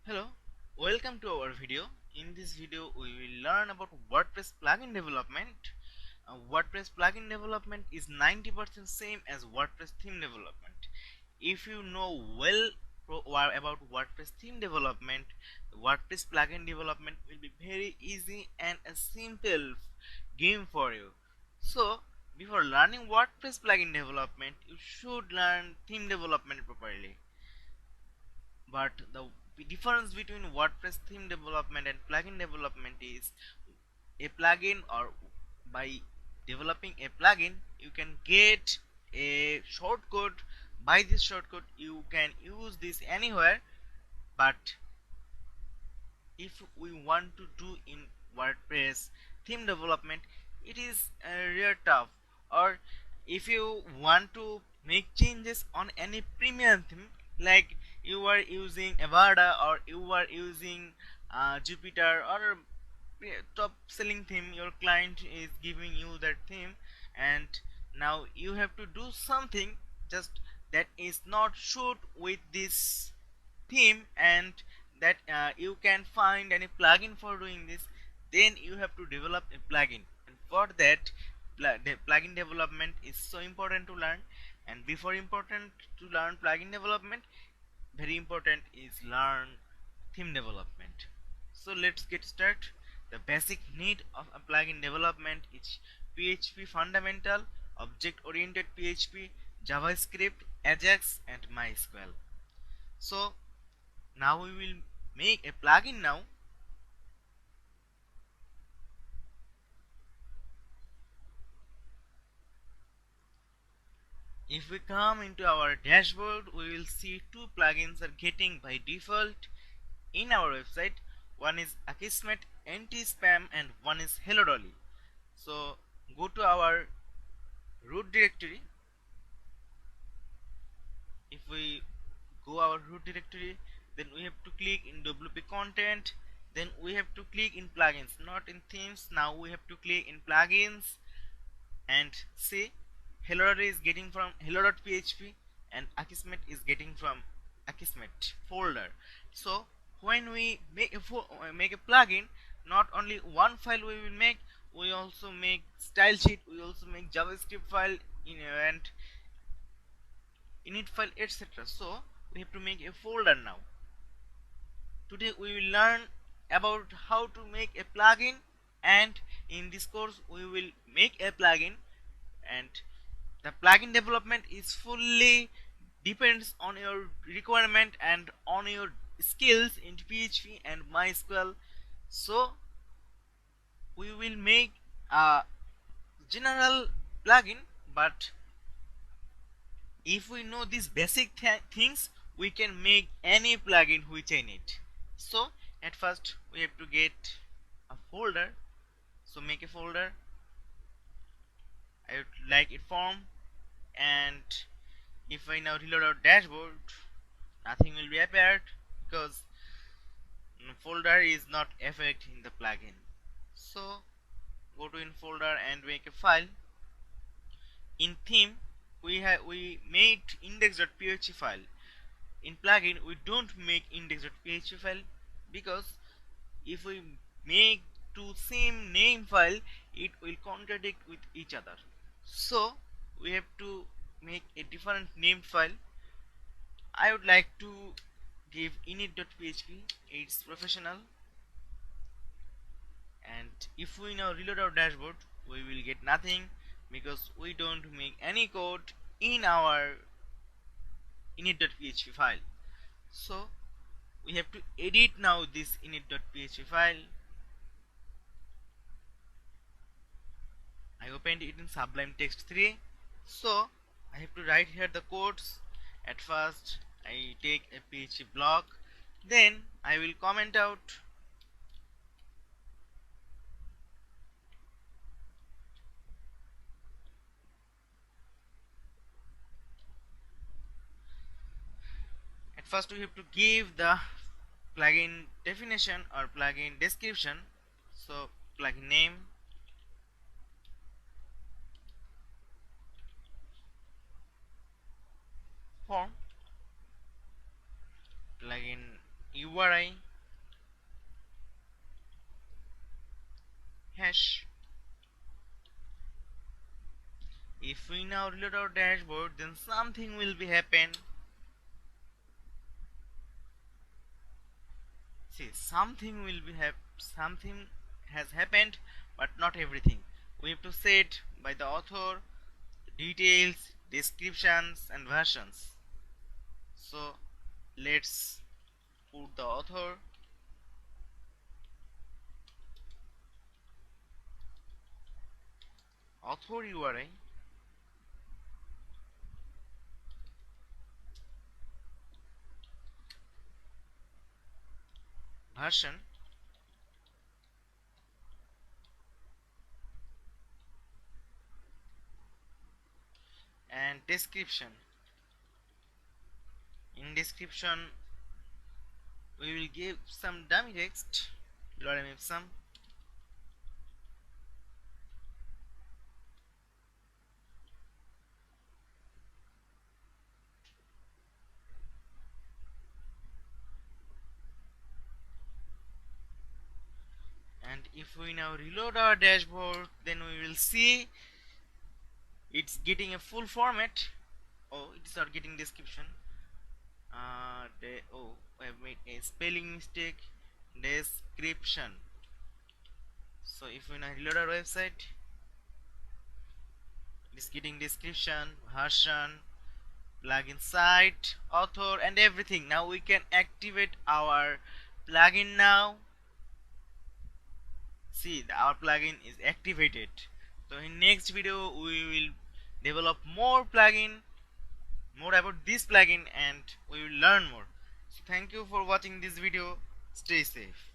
Hello, welcome to our video. In this video, we will learn about WordPress plugin development. WordPress plugin development is 90% same as WordPress theme development. If you know about WordPress theme development, WordPress plugin development will be very easy and a simple game for you. So, before learning WordPress plugin development, you should learn theme development properly. But the difference between WordPress theme development and plugin development is a plugin, or by developing a plugin you can get a shortcut. By this shortcut you can use this anywhere, but if we want to do in WordPress theme development, it is real tough. Or if you want to make changes on any premium theme, like you are using Avada or you are using Jupyter or top selling theme, your client is giving you that theme, and now you have to do something just that is not shoot with this theme, and that you can find any plugin for doing this. Then you have to develop a plugin, and for that the plugin development is so important to learn. And before important to learn plugin development, very important is learn theme development. So let's get started. The basic need of a plugin development is PHP fundamental, object oriented PHP, JavaScript, AJAX, and MySQL. So now we will make a plugin. Now if we come into our dashboard, we will see two plugins are getting by default in our website. One is Akismet anti-spam and one is Hello Dolly. So go to our root directory. If we go our root directory, then we have to click in WP content, then we have to click in plugins, not in themes. Now we have to click in plugins and see Hello is getting from hello.php and Akismet is getting from Akismet folder. So when we make a plugin, not only one file we will make, we also make style sheet, we also make JavaScript file and init file, etc. So we have to make a folder. Now today we will learn about how to make a plugin, and in this course we will make a plugin. And the plugin development is fully depends on your requirement and on your skills in PHP and MySQL. So we will make a general plugin, but if we know these basic things, we can make any plugin which I need. So at first we have to get a folder. So make a folder. I would like it form, and if I now reload our dashboard, nothing will be appeared because folder is not affecting the plugin. So go to in folder and make a file. In theme we made index.php file. In plugin we don't make index.php file, because if we make two same name file, it will contradict with each other. So we have to make a different named file. I would like to give init.php, it's professional. And if we now reload our dashboard, we will get nothing because we don't make any code in our init.php file. So we have to edit now this init.php file. I opened it in Sublime Text 3. So I have to write here the codes. At first I take a PHP block, then I will comment out. At first we have to give the plugin definition or plugin description. So plugin name, form, plugin URI hash. If we now reload our dashboard, then something will be happen. See, something has happened, but not everything. We have to set by the author, details, descriptions, and versions. So let's put the author URI, version, and description. In description, we will give some dummy text. Lorem ipsum. And if we now reload our dashboard, then we will see it's getting a full format. Oh, it's not getting description. I have made a spelling mistake. Description. So if we now reload our website, it's getting description, version, plugin site, author, and everything. Now we can activate our plugin now. See, our plugin is activated. So in next video we will develop more plugin, more about this plugin, and we will learn more. So thank you for watching this video. Stay safe.